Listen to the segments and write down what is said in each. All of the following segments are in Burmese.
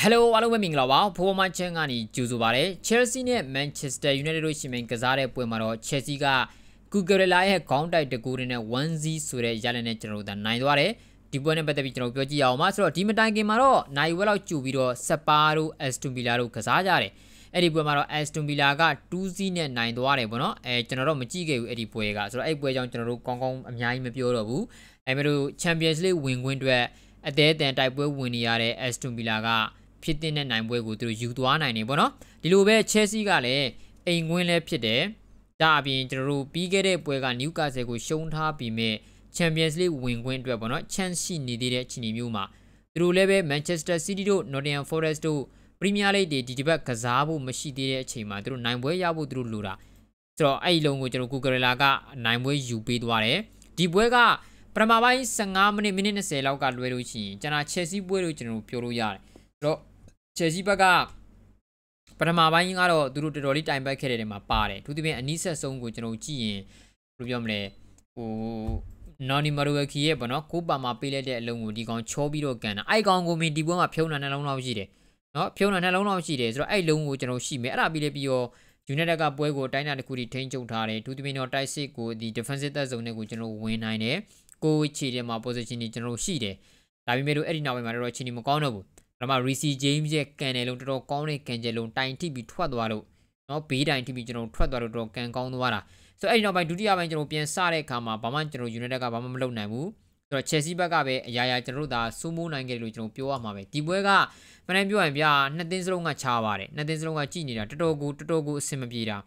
Hello အားလုံးပဲမင်္ဂလာပါဖိုးမချန်ကနေကြိုဆိုပါရစေ Chelsea နဲ့ Manchester United တို့ရှင်မင်ကစားတဲ့ပွဲမှာတော့ Chelsea က Cucurella ရဲ့ခေါင်းတိုက်တကူတွေနဲ့ 1-0 ဆိုတဲ့ရလဒ်နဲ့ကျွန်တော်တို့နိုင်သွားတယ်ဒီပွဲနဲ့ပတ်သက်ပြီးကျွန်တော်ပြောကြည့်ရအောင်ပါဆိုတော့ဒီမတိုင်ခင်မှာတော့နိုင်ဝက်လောက်ကြိုပြီးတော့ Spurs တို့ Aston Villa တို့ကစားကြတယ်အဲ့ဒီပွဲမှာတော့ Aston Villa က 2-0 နဲ့နိုင်သွားတယ်ပေါ့နော်ကျွန်တော်တို့မကြည့်ခဲ့ဘူးအဲ့ဒီပွဲကဆိုတော့အဲ့ပွဲကြောင့်ကျွန်တော်တို့ကောင်းကောင်းအများကြီးမပြောတော့ဘူးအဲ့မဲ့လို့ Champions League ဝင်ခွင့်အတွက်အသေးအတန်တိုက်ပွဲဝင်နေရတဲ့ Aston Villa ကဖြစ်တဲ့နိုင်ပွဲကိုသူတို့ယူသွားနိုင်နေပေါ့နော်ဒီလိုပဲ Chelsea ကလည်းအိမ်ကွင်းလည်းဖြစ်တယ်ဒါအပြင်ကျွန်တော်တို့ပြီးခဲ့တဲ့ပွဲက Newcastle ကိုရှုံးထားပြီးမြဲ Champions League ဝင်ခွင့်အတွက်ပေါ့နော် chance ရှိနေသေးတဲ့အခြေအနေမျိုးမှာသူတို့လည်းပဲ Manchester City တို့ Nottingham Forest တို့ Premier League တွေဒီတစ်ပတ်ကစားဖို့မရှိသေးတဲ့အချိန်မှာသူတို့နိုင်ပွဲရဖို့သူတို့လိုတာဆိုတော့အဲ့ဒီလုံးကိုကျွန်တော် Cucurella ကနိုင်ပွဲယူပေးသွားတယ်ဒီပွဲကပထမပိုင်း15မိနစ်20လောက်ကလွဲလို့ရှိရင်ကျွန်တော် Chelsea ပွဲလို့ကျွန်တော်ပြောလို့ရတယ်ဆိုတော့Chelsea ဘက်ကပထမပိုင်းကတော့သူတို့တော်တော်လေးတိုင်ပတ်ခဲ့တဲ့နေရာမှာပါတယ်သူတပင်အနီးဆက်ဆုံးကိုကျွန်တော်ကြည့်ရင်ဘယ်လိုပြောမလဲဟို Noni Madueke ရဲ့ပေါ့နော်ကိုပါမှာပေးလိုက်တဲ့အလုံးကိုဒီကောင်ချောပြီးတော့ကန်တာအဲ့ကောင်ကိုမင်းဒီပွဲမှာဖြုံးတာနှလုံးလောက်ရှိတယ်နော်ဖြုံးတာနှလုံးလောက်ရှိတယ်ဆိုတော့အဲ့လုံးကိုကျွန်တော်ရှိမယ်အဲ့ဒါပြီးလည်းပြီးတော့ United ကပွဲကိုတိုင်းတာတစ်ခုထိထိန်းချုပ်ထားတယ်သူတပင်တော့တိုက်စစ်ကိုဒီ defensive သက်ဆုံးတွေကိုကျွန်တော်ဝင်နိုင်တယ်ကိုချီတဲ့မှာ position တွေကျွန်တော်ရှိတယ်ဒါပေမဲ့လို့အဲ့ဒီနောက်ပိုင်းမှာတော့ချင်းနေမကောင်းတော့ဘူးဒါမှ Reece James ရဲ့ကန်တယ်လုံးတော်တော်ကောင်းတဲ့ကန်ကျဲလုံးတိုင်ထိပြီးထွက်သွားလို့เนาะဘေးတိုင်ထိပြီးကျွန်တော်ထွက်သွားလို့တော်ကန်ကောင်းသွားတာဆိုတော့အဲ့ဒီနောက်ပိုင်းဒုတိယပိုင်းကျွန်တော်ပြန်စတဲ့အခါမှာဘာမှကျွန်တော် United ကဘာမှမလုပ်နိုင်ဘူးဆိုတော့ Chelsea ဘက်ကပဲအရာရာကျွန်တော်တို့သာစိုးမိုးနိုင်ခဲ့တယ်လို့ကျွန်တော်ပြောရမှာပဲဒီပွဲကမနိုင်ပြောရင်ဗျာနှစ်သင်းစလုံးကချားပါတယ်နှစ်သင်းစလုံးကကြည်နေတာတော်တော်ကိုအဆင်မပြေတာ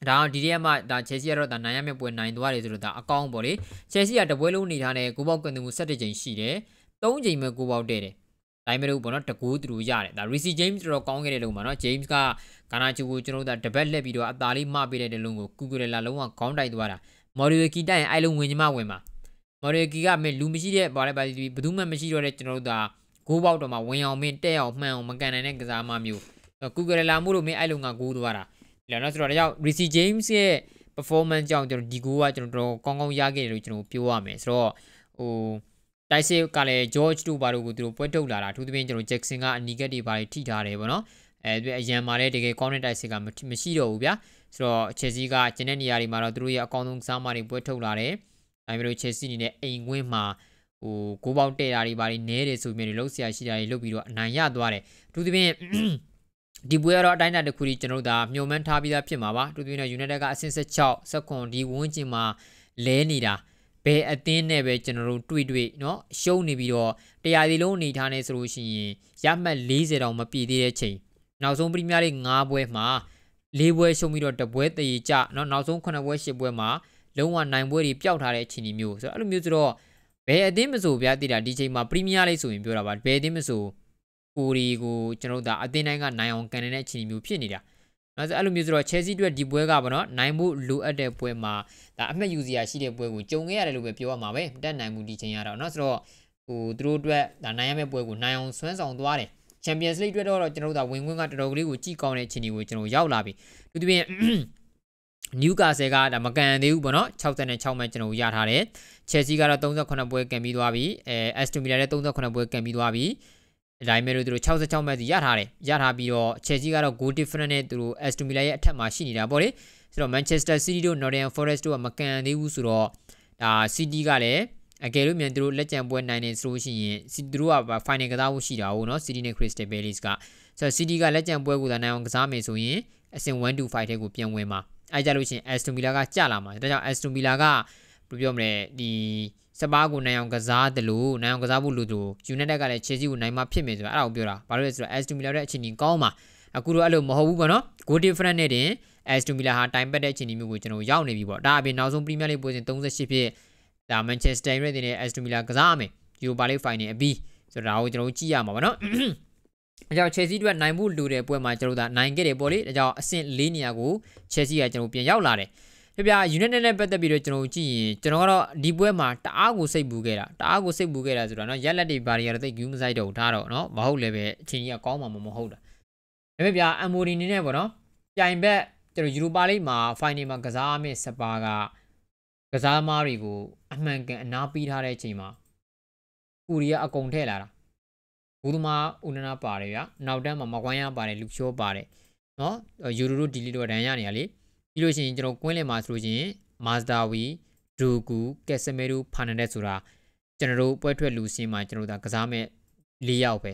ဒါဒီတည်းမှာဒါ Chelsea ကတော့ဒါနိုင်ရမယ့်ပွဲနိုင်သွားတယ်ဆိုတော့ဒါအကောင်းပေါ့လေ Chelsea ကတပွဲလုံးနေထားတဲ့ကိုပေါက်ကန်သူမှု17ချိန်ရှိတယ်3ချိန်ပဲကိုပေါက်တဲ့တယ်တိုင်းမဲ့လို့ပေါ့နော်တကူသူတို့ရတယ်ဒါ Reece James တော်တော်ကောင်းခဲ့တဲ့လုံးမှာနော် James ကဂါနာချူကိုကျွန်တော်တို့တပတ်လက်ပြီးတော့အသာလေးမပေးတဲ့လုံးကို Cucurella လုံးဝခေါင်းတိုက်သွားတာ Madueke တိုက်ရင်အဲ့လုံးဝင်ချမဝင်ပါ Madueke ကမဲ့လူမရှိတဲ့ဘာလဲပါဘယ်သူမှမရှိတော့တဲ့ကျွန်တော်တို့ဒါဂိုးပေါက်တော့မှဝင်အောင်မင်းတက်အောင်မှန်အောင်မကန်နိုင်တဲ့ကစားမမျိုး Cucurella မို့လို့မင်းအဲ့လုံးကဂိုးသွားတာဒါနော်ဆိုတော့ဒါကြောင့် Reece James ရဲ့ performance ကြောင့်ကျွန်တော်ဒီဂိုးကကျွန်တော်ကောင်းကောင်းရခဲ့တယ်လို့ကျွန်တော်ပြောရမယ်ဆိုတော့ဟိုတိုက်စစ်ကလည်း George တို့ဘာလို့ကိုသူတို့ပွဲထုတ်လာတာအထူးသဖြင့်ကျွန်တော် Jackson ကအနီကက်တွေဘာတွေထိထားတယ်ပေါ့နော်အရန်မာတဲ့တကယ်ကောင်းတဲ့တိုက်စစ်ကမရှိတော့ဘူးဗျာဆိုတော့ Chelsea ကကျန်တဲ့နေရာတွေမှာတော့သူတို့ရဲ့အကောင်းဆုံးစားမတွေပွဲထုတ်လာတယ်ဒါပေမဲ့ Chelsea အနေနဲ့အိမ်ကွင်းမှာဟိုဂိုးပေါက်တဲ့တာတွေဘာတွေနဲတယ်ဆိုပြီးတော့လှုပ်ရှားရှိတာတွေလုပ်ပြီးတော့အနိုင်ရသွားတယ်အထူးသဖြင့်ဒီပွဲကတော့အတိုင်းအတာတစ်ခုကြီးကျွန်တော်တို့ဒါမျှော်မှန်းထားပြီးသားဖြစ်မှာပါအထူးသဖြင့် United ကအဆင့်16 second ဒီဝန်းကျင်မှာလဲနေတာဘယ်အသင်းနဲ့ပဲကျွန်တော်တို့တွေ့เนาะရှုံးနေပြီးတော့တရားစီလုံးအနေထားနေဆိုလို့ရှိရင်ရမှတ်40တောင်မပြည့်သေးတဲ့ချိန်နောက်ဆုံးပရီးမီးယားလိ5ပွဲမှာ4ပွဲရှုံးပြီးတော့တပွဲတည်ကြเนาะနောက်ဆုံး9ပွဲ10ပွဲမှာလုံးဝနိုင်ပွဲတွေပျောက်ထားတဲ့အခြေအနေမျိုးဆိုတော့အဲ့လိုမျိုးဆိုတော့ဘယ်အသင်းမဆိုဗျာတည်တာဒီချိန်မှာပရီးမီးယားလိဆိုရင်ပြောတာပါဘယ်အသင်းမဆိုကိုရီကိုကျွန်တော်တို့ဒါအသင်းတိုင်းကနိုင်အောင်ကန်နေတဲ့အခြေအနေမျိုးဖြစ်နေတာနော်ဆိုအဲ့လိုမျိုးဆိုတော့ Chelsea အတွက်ဒီပွဲကပေါ့နော်နိုင်မှုလိုအပ်တဲ့ပွဲမှာဒါအမှတ်ယူစရာရှိတဲ့ပွဲကိုကြုံခဲ့ရတယ်လို့ပဲပြောရမှာပဲမတက်နိုင်ဘူးဒီချိန်ရတော့နော်ဆိုတော့ဟိုသူတို့အတွက်ဒါနိုင်ရမယ့်ပွဲကိုနိုင်အောင်ဆွမ်းဆောင်သွားတယ် Champions League အတွက်တော့ကျွန်တော်တို့ဒါဝင်ခွင့်ကတော်တော်ကလေးကိုကြည့်ကောင်းတဲ့အခြေအနေကိုကျွန်တော်ရောက်လာပြီသူတပင် Newcastle ကဒါမကန်သေးဘူးပေါ့နော်66မှကျွန်တော်ရထားတယ် Chelsea ကတော့38ပွဲကန်ပြီးသွားပြီAston Villa လည်း38ပွဲကန်ပြီးသွားပြီဒါပေမဲ့လို့သူတို့66မှတ်စီရထားတယ်ရထားပြီးတော့ Chelsea ကတော့ goal difference နဲ့သူတို့ Aston Villa ရဲ့အထက်မှာရှိနေတာပေါ့လေဆိုတော့ Manchester City တို့ Nottingham Forest တို့ကမကန်သေးဘူးဆိုတော့ဒါ City ကလည်းအကယ်လို့မြန်သူတို့လက်ကျန်ပွဲနိုင်နေဆိုလို့ရှိရင်သူတို့က final ကစားဖို့ရှိတာဟုတ်နော် City နဲ့ Crystal Palace ကဆိုတော့ City ကလက်ကျန်ပွဲကိုသာနိုင်အောင်ကစားမယ်ဆိုရင်အဆင့်1 to 5ထဲကိုပြန်ဝင်မှာအဲကြလို့ရှိရင် Aston Villa ကကျလာမှာဒါကြောင့် Aston Villa ကဘယ်လိုပြောမလဲဒီစပါးကိုနိုင်အောင်ကစားတယ်လို့နိုင်အောင်ကစားဖို့လို့သူ United ကလည်း Chelsea ကိုနိုင်မှဖြစ်မယ်ဆိုတာအဲ့ဒါကိုပြောတာဘာလို့လဲဆိုတော့ Aston Villa ရဲ့အခြေအနေကောင်းမှာအခုတော့အဲ့လိုမဟုတ်ဘူးပေါ့နော် goal difference နဲ့တင် Aston Villa ဟာတိုင်ပတ်တဲ့အခြေအနေမျိုးကိုကျွန်တော်ရောက်နေပြီပေါ့ဒါအပြင်နောက်ဆုံး Premier League ပွဲစဉ်38ဖြစ်ဒါ Manchester United နဲ့ Aston Villa ကစားမယ် Europa League Final အပြီးဆိုတော့ဒါကိုကျွန်တော်ကြည့်ရမှာပေါ့နော်အဲကြောင့် Chelsea တို့နိုင်မှုလိုတဲ့ပွဲမှာကျွန်တော်တို့နိုင်ခဲ့တယ်ပေါ့လေဒါကြောင့်အဆင့်4နေရာကို Chelsea ကကျွန်တော်ပြန်ရောက်လာတယ်ပြ United နဲ့ပတ်သက်ပြီးတော့ကျွန်တော်ကြည့်ရင်ကျွန်တော်ကတော့ဒီပွဲမှာတအားကိုစိတ်ပူခဲ့တာဆိုတော့เนาะရက်လက်တွေဘာတွေကတော့သိကူးမဆိုင်တော့ထားတော့เนาะမဟုတ်လည်းပဲအချိန်ကြီးကကောင်းမှာမဟုတ်တာဒါပေမဲ့ဗျာ Amorim နေနဲ့ပေါ့เนาะပြိုင်ဘက်ကျွန်တော် Europa League မှာ Final မှာကစားမယ့်စပါကကစားသမားတွေကိုအမှန်ကန်အနားပေးထားတဲ့အချိန်မှာကိုရီးယားအကုန်ထည့်လာတာ ဘူးသမားဦးနနာပါတယ်ဗျာနောက်တန်းမှာမကွိုင်းရပါတယ်လူဖြိုးပါတယ်နော်ယူရိုဒီလီတို့ဒန်ရနေရလေပြီးလို့ရှိရင်ကျွန်တော်ကွင်းလင်မှာဆိုလို့ရှိရင်မာဇဒါဝီဒရူကူကက်ဆမေရူဖာနန်ဒက်ဆိုတာကျွန်တော်တို့ပွဲထွက်လူစင်းမှာကျွန်တော်တို့ကစားမဲ့၄ယောက်ပဲ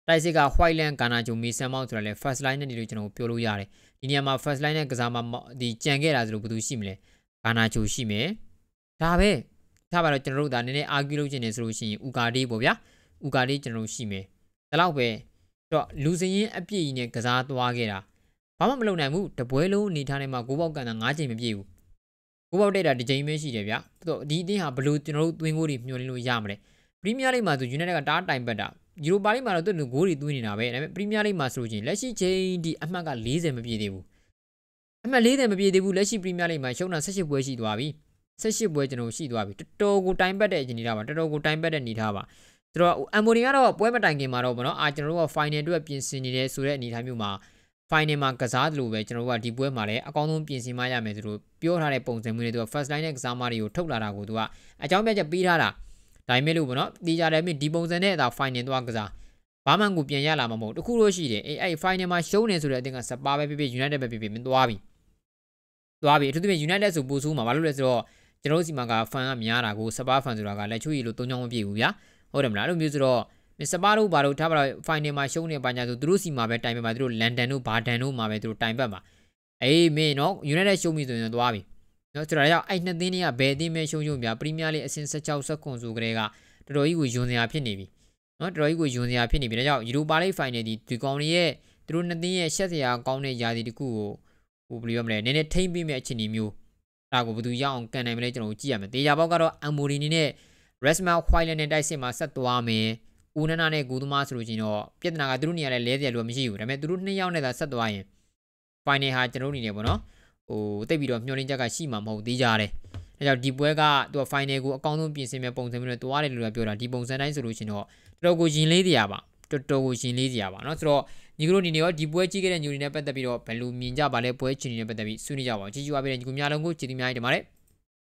တိုက်စစ်က white land ကာနာဂျိုမီဆန်မောက်ဆိုတာလေ first line နဲ့ဒီလိုကျွန်တော်ပြောလို့ရတယ်ဒီနေရာမှာ first line နဲ့ကစားမှာဒီကြံခဲ့တာဆိုလို့ဘယ်သူရှိမလဲကာနာဂျိုရှိမယ်ဒါပဲထားပါတော့ကျွန်တော်တို့ဒါနည်းနည်း argue လုပ်ချင်နေဆိုလို့ရှိရင်ဥကာဒီပေါ့ဗျာဥကာဒီကျွန်တော်တို့ရှိမယ်ဒါတော့ပဲတော့လူစရင်အပြည့်ကြီးနဲ့ကစားသွားခဲ့တာဘာမှမလုပ်နိုင်ဘူးတပွဲလုံးအနေထားထဲမှာကိုပေါက်ကန်တာ9ချိန်မပြည့်ဘူးကိုပေါက်တိတ်တာတစ်ချိန်ပဲရှိတယ်ဗျာဒီအတင်းဟာဘလို့ကျွန်တော်တို့သွင်းကိုတွေမျှော်လင့်လို့ရမလဲပရီးမီးယားလိဂ်မှာဆို United ကတားတိုင်ပတ်တာယူရိုပါလိဂ်မှာတော့သူတို့ဂိုးတွေသွင်းနေတာပဲဒါပေမဲ့ပရီးမီးယားလိဂ်မှာဆိုရင်လက်ရှိချိန်ဒီအမှတ်က40မပြည့်သေးဘူးအမှတ်40မပြည့်သေးဘူးလက်ရှိပရီးမီးယားလိဂ်မှာရှုံးတာ18ပွဲရှိသွားပြီ18ပွဲကျွန်တော်ရှိသွားပြီတော်တော်ကိုတိုင်ပတ်တဲ့အချိန်နေတာပါတော်တော်ကိုတိုင်ပတ်တဲ့အနေထားပါဆိုတော့အမ်မိုနီကတော့ပွဲမတိုင်ခင်မှာတော့ဗောနော်ကျွန်တော်တို့က final အတွက်ပြင်ဆင်နေတယ်ဆိုတဲ့အနေအထားမျိုးမှာ final မှာကစားသလိုပဲကျွန်တော်တို့ကဒီပွဲမှာလည်းအကောင်းဆုံးပြင်ဆင်မှရမယ်သူတို့ပြောထားတဲ့ပုံစံမျိုးနဲ့သူက first line နဲ့ကစားမတွေကိုထုတ်လာတာကိုသူကအကြောင်းပြချက်ပေးထားတာဒါပေမဲ့လို့ဗောနော်တီးကြတယ်မြဒီပုံစံနဲ့ဒါ final သွားကစားဘာမှကိုပြန်ရလာမှာမဟုတ်တခုလို့ရှိတယ်အဲ့ final မှာရှုံးနေဆိုတဲ့အတင်းကစပါပဲဖြစ်ဖြစ် United ပဲဖြစ်ဖြစ်မသွားပြီအထူးသဖြင့် United ဆိုပို့ဆိုးမှာဘာလို့လဲဆိုတော့ကျွန်တော်တို့စီမှာက fan ကများတာကိုစပါဖန်ဆိုတာကလက်ချိုးရီလို့၃ချောင်းမပြည့်ဘူးဗျာဟုတ်တယ်မလားအဲ့လိုမျိုးဆိုတော့စပါတို့ဘာလို့ထားပါတော့ final မှာရှုံးနေပါညာဆိုသူတို့စီမှာပဲတိုင်ပတ်ပါသူတို့လန်ဒန်တို့ဘာဒန်တို့မှာပဲသူတို့တိုင်ပတ်ပါအေးမင်းနော် United ရှုံးပြီဆိုရင်သွားပြီနော်ဆိုတော့အဲ့နှစ်သင်းတွေကဘယ်အသင်းပဲရှုံးပြပရီးမီးယားလိအဆင့်16 19ဆိုကလေးကတော်တော်ကြီးကိုယွန်စရာဖြစ်နေပြီနော်တော်တော်ကြီးကိုယွန်စရာဖြစ်နေပြီဒါကြောင့်ယူရိုပါလိဂ် final ဒီကောင်တွေရဲ့သူတို့နှစ်သင်းရဲ့ရှက်စရာကောင်းတဲ့ယာတီတစ်ခုကိုဘယ်လိုပြောမလဲနည်းနည်းထိမ့်ပေးမဲ့အခြေအနေမျိုးဒါကိုဘယ်သူရအောင်ကန်နိုင်မလဲကျွန်တော်ကြည့်ရမယ်တေချာပေါက်ကတော့အမ်မိုရီနီနဲ့ Resma Whiteland နဲ့တိုက်စစ်မှာဆက်သွားမယ်ဦးနနာနဲ့ဂူသမားဆိုလို့ချင်းတော့ပြဿနာကသူတို့နေရာလဲလဲစရာလို့မရှိဘူးဒါပေမဲ့သူတို့နှစ်ယောက်နဲ့သာဆက်သွားရင် final ဟာကျွန်တော်အနေနဲ့ပေါ့နော်တိတ်ပြီးတော့မျှော်လင့်ချက်ကရှိမှာမဟုတ်သေးကြတယ်ဒါကြောင့်ဒီပွဲကသူက final ကိုအကောင်းဆုံးပြင်ဆင်မဲ့ပုံစံမျိုးနဲ့တွားတယ်လို့ပြောတာဒီပုံစံတိုင်းဆိုလို့ချင်းတော့တော်တော်ကိုရင်လေးစရာပါတော်တော်ကိုရင်လေးစရာပါเนาะဆိုတော့ညီကတို့ဒီနေ့ရောဒီပွဲကြည့်ခဲ့တဲ့ညူတွေနဲ့ပတ်သက်ပြီးတော့ဘယ်လိုမြင်ကြပါလဲပွဲချင်းတွေနဲ့ပတ်သက်ပြီးဆွေးနွေးကြပါအောင်ကြည့်ကြပါပေးတဲ့ညီကိုများလုံးကိုကြည်တင်များကြီးတင်ပါတယ်